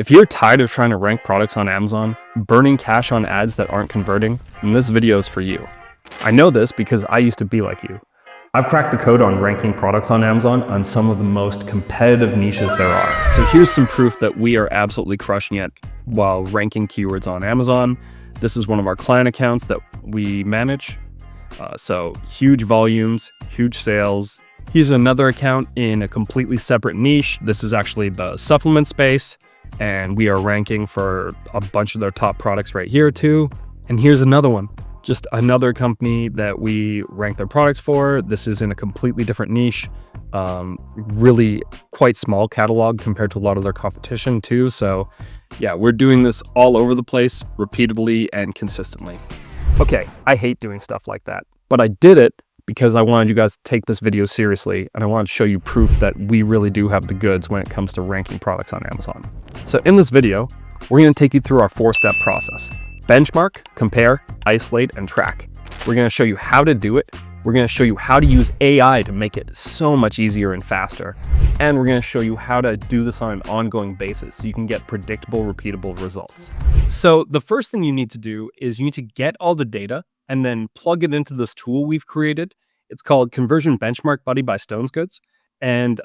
If you're tired of trying to rank products on Amazon, burning cash on ads that aren't converting, then this video is for you. I know this because I used to be like you. I've cracked the code on ranking products on Amazon on some of the most competitive niches there are. So here's some proof that we are absolutely crushing it while ranking keywords on Amazon. This is one of our client accounts that we manage. So huge volumes, huge sales. Here's another account in a completely separate niche. This is actually the supplement space, and we are ranking for a bunch of their top products right here too. And here's another one, just another company that we rank their products for. This is in a completely different niche, really quite small catalog compared to a lot of their competition too. So yeah, we're doing this all over the place, repeatably and consistently. Okay, I hate doing stuff like that, but I did it because I wanted you guys to take this video seriously, and I wanted to show you proof that we really do have the goods when it comes to ranking products on Amazon. So in this video, we're going to take you through our 4-step process: benchmark, compare, isolate, and track. We're going to show you how to do it. We're going to show you how to use AI to make it so much easier and faster. And we're going to show you how to do this on an ongoing basis so you can get predictable, repeatable results. So the first thing you need to do is you need to get all the data and then plug it into this tool we've created. It's called Conversion Benchmark Buddy by Stones Goods. And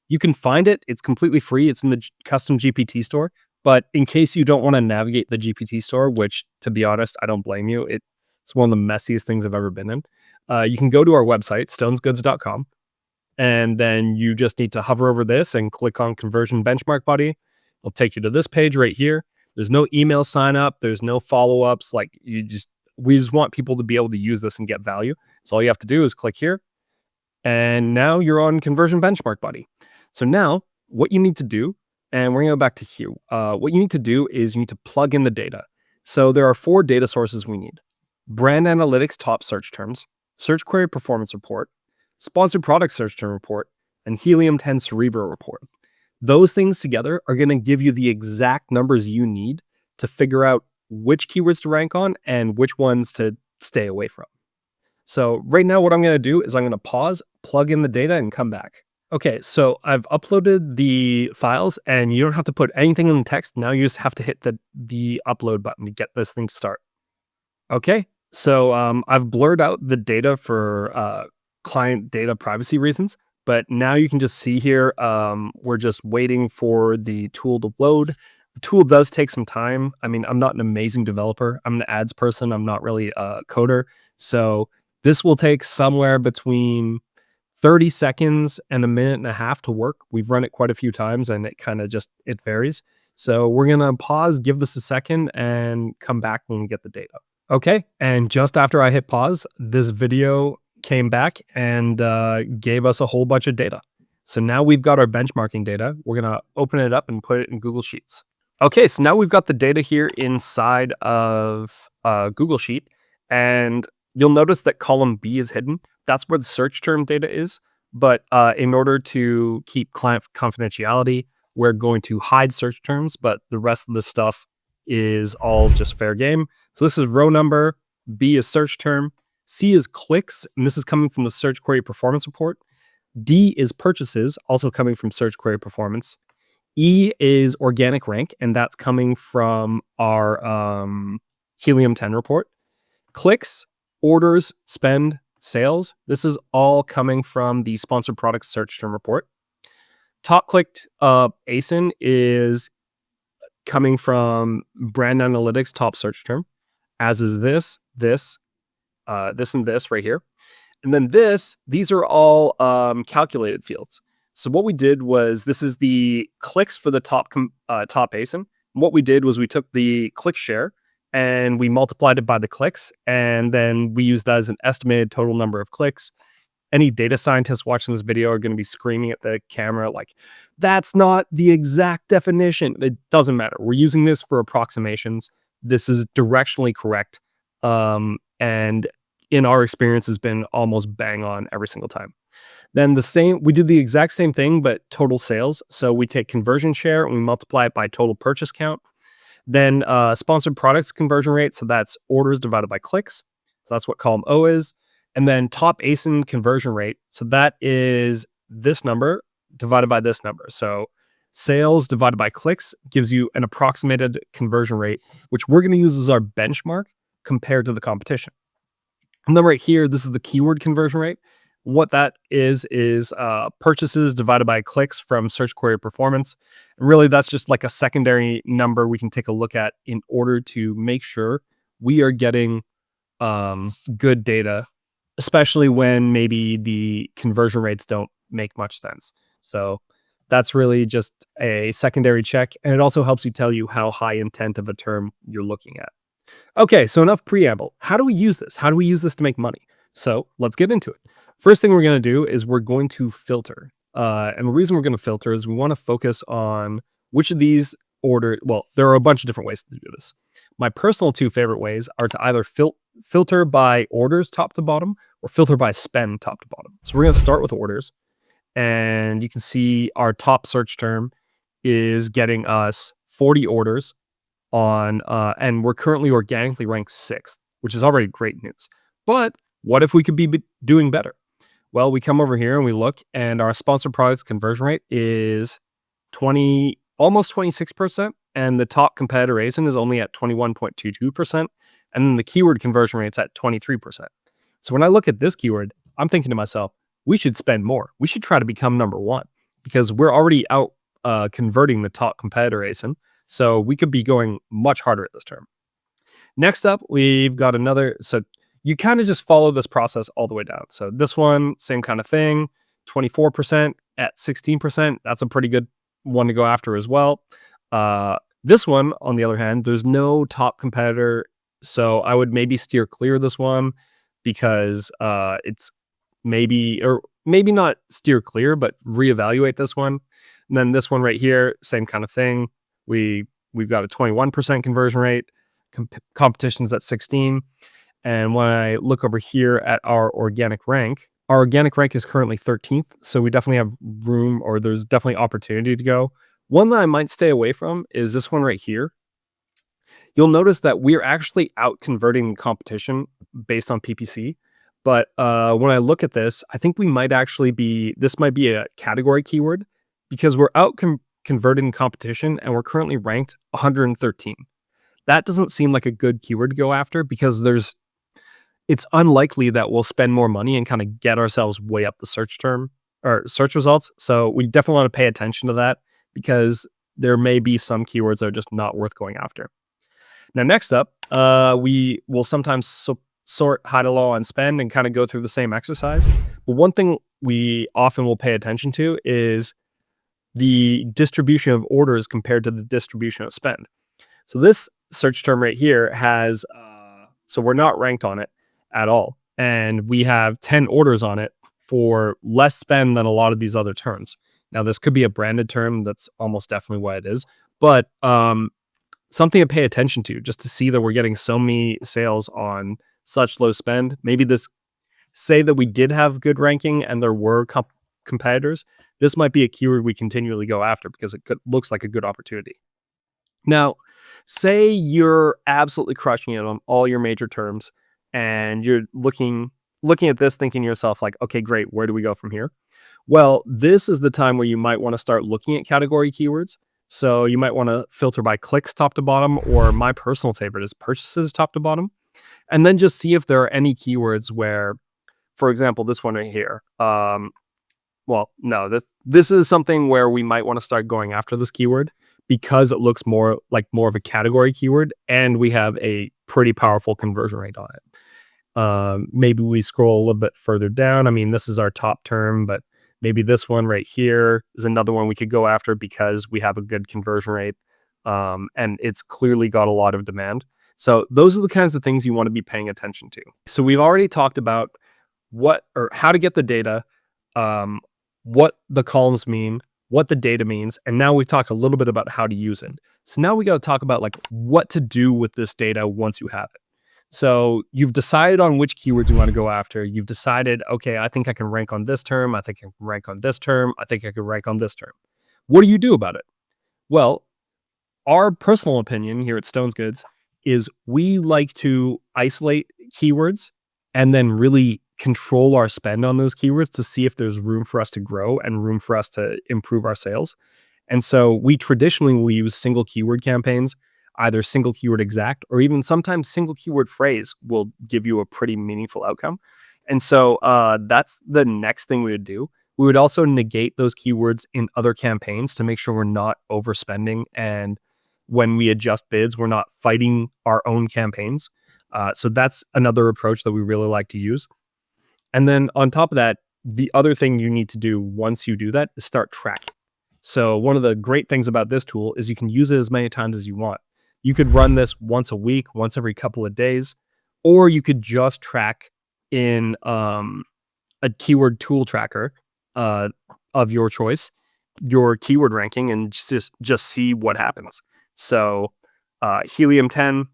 you can find it. It's completely free. It's in the custom GPT store. But in case you don't want to navigate the GPT store, which, to be honest, I don't blame you. It's one of the messiest things I've ever been in. You can go to our website, stonesgoods.com, and then you just need to hover over this and click on Conversion Benchmark Buddy. It'll take you to this page right here. There's no email sign up. There's no follow-ups. We just want people to be able to use this and get value. So all you have to do is click here, and now you're on Conversion Benchmark Buddy. So now what you need to do, and we're going to go back to here. What you need to do is you need to plug in the data. So there are 4 data sources we need: Brand Analytics Top Search Terms, Search Query Performance Report, Sponsored Product Search Term Report, and Helium 10 Cerebro Report. Those things together are going to give you the exact numbers you need to figure out which keywords to rank on and which ones to stay away from. So right now what I'm going to do is I'm going to pause, plug in the data, and come back. Okay, so I've uploaded the files, and you don't have to put anything in the text. Now you just have to hit the upload button to get this thing to start. Okay, so I've blurred out the data for client data privacy reasons, but now you can just see here, we're just waiting for the tool to load. The tool does take some time. I mean, I'm not an amazing developer. I'm an ads person. I'm not really a coder. So this will take somewhere between 30 seconds and a minute and a half to work. We've run it quite a few times, and it varies. So we're going to pause, give this a second, and come back when we get the data. Okay, and just after I hit pause, this video came back and gave us a whole bunch of data. So now we've got our benchmarking data. We're going to open it up and put it in Google Sheets. Okay, so now we've got the data here inside of Google Sheet, and you'll notice that column B is hidden. That's where the search term data is. But in order to keep client confidentiality, we're going to hide search terms, but the rest of the stuff is all just fair game. So this is row number, B is search term, C is clicks, and this is coming from the Search Query Performance Report. D is purchases, also coming from Search Query Performance. E is organic rank, and that's coming from our Helium 10 report. Clicks, orders, spend, sales, this is all coming from the Sponsored Products Search Term Report. Top clicked ASIN is coming from Brand Analytics Top Search Term, as is this, and this right here. And then these are all calculated fields. So what we did was, this is the clicks for the top ASIN. What we did was we took the click share and we multiplied it by the clicks, and then we used that as an estimated total number of clicks. Any data scientists watching this video are going to be screaming at the camera like, that's not the exact definition. It doesn't matter. We're using this for approximations. This is directionally correct. And in our experience has been almost bang on every single time. Then we did the exact same thing, but total sales. So we take conversion share and we multiply it by total purchase count. Then sponsored products conversion rate. So that's orders divided by clicks. So that's what column O is. And then top ASIN conversion rate. So that is this number divided by this number. So Sales divided by clicks gives you an approximated conversion rate, which we're going to use as our benchmark compared to the competition. And then right here, this is the keyword conversion rate. What that is purchases divided by clicks from search query performance. And really, that's just like a secondary number we can take a look at in order to make sure we are getting good data, especially when maybe the conversion rates don't make much sense. So that's really just a secondary check. And it also helps you tell you how high intent of a term you're looking at. Okay, so enough preamble. How do we use this? How do we use this to make money? So let's get into it. First thing we're going to do is we're going to filter. And the reason we're going to filter is we want to focus on which of these well, there are a bunch of different ways to do this. My personal two favorite ways are to either filter by orders top to bottom or filter by spend top to bottom. So we're going to start with orders. And you can see our top search term is getting us 40 orders on, and we're currently organically ranked 6th, which is already great news. But what if we could be doing better? Well, we come over here and we look, and our sponsored products conversion rate is almost 26%, and the top competitor ASIN is only at 21.22%, and then the keyword conversion rate's at 23%. So when I look at this keyword, I'm thinking to myself, we should spend more. We should try to become number one because we're already out converting the top competitor ASIN. So we could be going much harder at this term. Next up, we've got another. So you kind of just follow this process all the way down. So this one, same kind of thing, 24% at 16%. That's a pretty good one to go after as well. This one, on the other hand, there's no top competitor. So I would maybe steer clear of this one because it's maybe not steer clear, but reevaluate this one. And then this one right here, same kind of thing. We've got a 21% conversion rate. Competition's at 16. And when I look over here at our organic rank is currently 13th. So we definitely have room, or there's definitely opportunity to go. One that I might stay away from is this one right here. You'll notice that we're actually out converting the competition based on PPC. But when I look at this, I think this might be a category keyword because we're out converting competition and we're currently ranked 113. That doesn't seem like a good keyword to go after because it's unlikely that we'll spend more money and kind of get ourselves way up the search term or search results. So we definitely want to pay attention to that because there may be some keywords that are just not worth going after. Now, next up, we will sometimes sort high to low on spend and kind of go through the same exercise. But one thing we often will pay attention to is the distribution of orders compared to the distribution of spend. So this search term right here has, so we're not ranked on it at all. And we have 10 orders on it for less spend than a lot of these other terms. Now, this could be a branded term. That's almost definitely what it is. But something to pay attention to just to see that we're getting so many sales on such low spend. Maybe say that we did have good ranking and there were competitors. This might be a keyword we continually go after because it looks like a good opportunity. Now, say you're absolutely crushing it on all your major terms and you're looking at this thinking to yourself like, okay, great, where do we go from here? Well, this is the time where you might want to start looking at category keywords. So you might want to filter by clicks top to bottom, or my personal favorite is purchases top to bottom. And then just see if there are any keywords where, for example, this one right here. Well, no, this is something where we might want to start going after this keyword because it looks more of a category keyword and we have a pretty powerful conversion rate on it. Maybe we scroll a little bit further down. I mean, this is our top term, but maybe this one right here is another one we could go after because we have a good conversion rate and it's clearly got a lot of demand. So those are the kinds of things you want to be paying attention to. So we've already talked about how to get the data, what the columns mean, what the data means, and now we've talked a little bit about how to use it. So now we got to talk about what to do with this data once you have it. So you've decided on which keywords you want to go after. You've decided, okay, I think I can rank on this term. I think I can rank on this term. I think I can rank on this term. What do you do about it? Well, our personal opinion here at Stone's Goods is we like to isolate keywords and then really control our spend on those keywords to see if there's room for us to grow and room for us to improve our sales. And so we traditionally will use single keyword campaigns, either single keyword exact or even sometimes single keyword phrase will give you a pretty meaningful outcome. And so that's the next thing we would do. We would also negate those keywords in other campaigns to make sure we're not overspending. And when we adjust bids, we're not fighting our own campaigns. So that's another approach that we really like to use. And then on top of that, the other thing you need to do once you do that is start tracking. So one of the great things about this tool is you can use it as many times as you want. You could run this once a week, once every couple of days, or you could just track in a keyword tool tracker of your choice, your keyword ranking, and just see what happens. So Helium 10,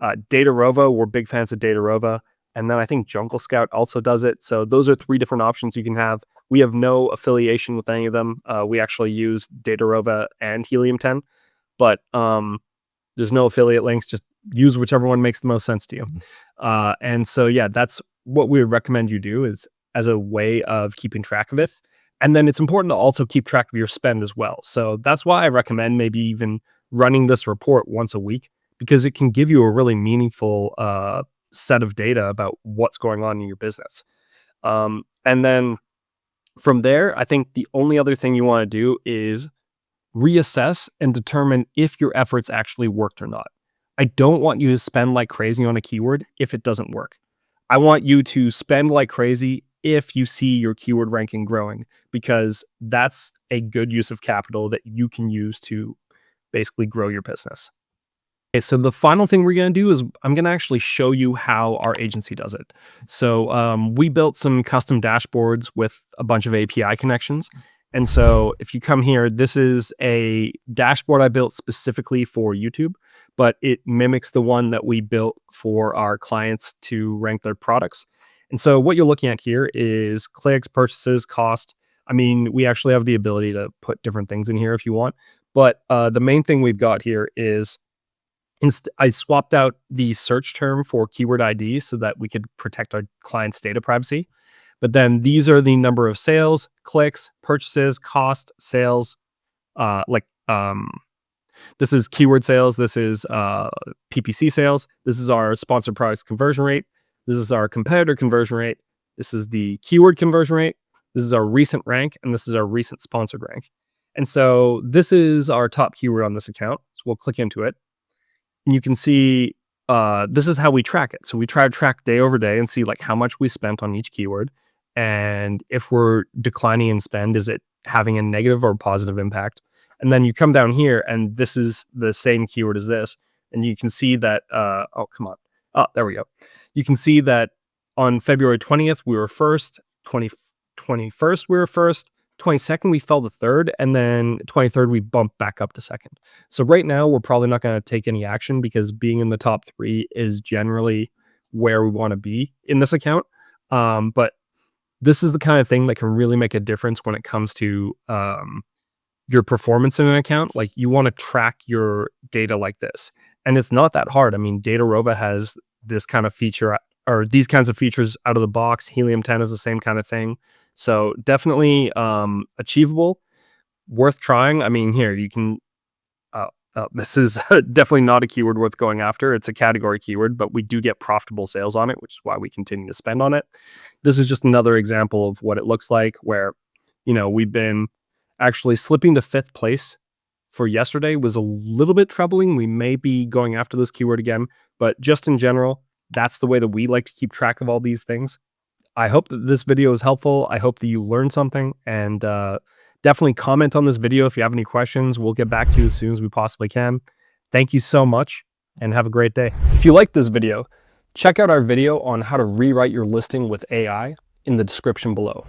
Datarova, we're big fans of Datarova. And then I think Jungle Scout also does it. So those are 3 different options you can have. We have no affiliation with any of them. We actually use Datarova and Helium 10, but there's no affiliate links. Just use whichever one makes the most sense to you. And so, yeah, that's what we would recommend you do is as a way of keeping track of it. And then it's important to also keep track of your spend as well. So that's why I recommend maybe even running this report once a week, because it can give you a really meaningful set of data about what's going on in your business. And then from there, I think the only other thing you want to do is reassess and determine if your efforts actually worked or not. I don't want you to spend like crazy on a keyword if it doesn't work. I want you to spend like crazy if you see your keyword ranking growing, because that's a good use of capital that you can use to basically grow your business. Okay, so the final thing we're going to do is I'm going to actually show you how our agency does it. So we built some custom dashboards with a bunch of API connections. And so if you come here, this is a dashboard I built specifically for YouTube, but it mimics the one that we built for our clients to rank their products. And so what you're looking at here is clicks, purchases, cost. I mean, we actually have the ability to put different things in here if you want. But the main thing we've got here is I swapped out the search term for keyword ID so that we could protect our clients' data privacy. But then these are the number of sales, clicks, purchases, cost, sales. This is keyword sales. This is PPC sales. This is our sponsored products conversion rate. This is our competitor conversion rate. This is the keyword conversion rate. This is our recent rank, and this is our recent sponsored rank. And so this is our top keyword on this account. So we'll click into it. And you can see this is how we track it. So we try to track day over day and see like how much we spent on each keyword. And if we're declining in spend, is it having a negative or positive impact? And then you come down here and this is the same keyword as this. And you can see that, oh, come on. Oh, there we go. You can see that on February 20th, we were first, 21st, we were first, 22nd, we fell to third, and then 23rd, we bumped back up to second. So right now, we're probably not going to take any action because being in the top 3 is generally where we want to be in this account. But this is the kind of thing that can really make a difference when it comes to your performance in an account. Like you want to track your data like this. And it's not that hard. I mean, Datarova has this kind of feature or these kinds of features out of the box. Helium 10 is the same kind of thing. So definitely achievable, worth trying. I mean, here you can, this is definitely not a keyword worth going after. It's a category keyword, but we do get profitable sales on it, which is why we continue to spend on it. This is just another example of what it looks like where, you know, we've been actually slipping to 5th place for yesterday was a little bit troubling. We may be going after this keyword again, but just in general, that's the way that we like to keep track of all these things. I hope that this video is helpful. I hope that you learned something, and definitely comment on this video if you have any questions. We'll get back to you as soon as we possibly can. Thank you so much and have a great day. If you liked this video, check out our video on how to rewrite your listing with AI in the description below.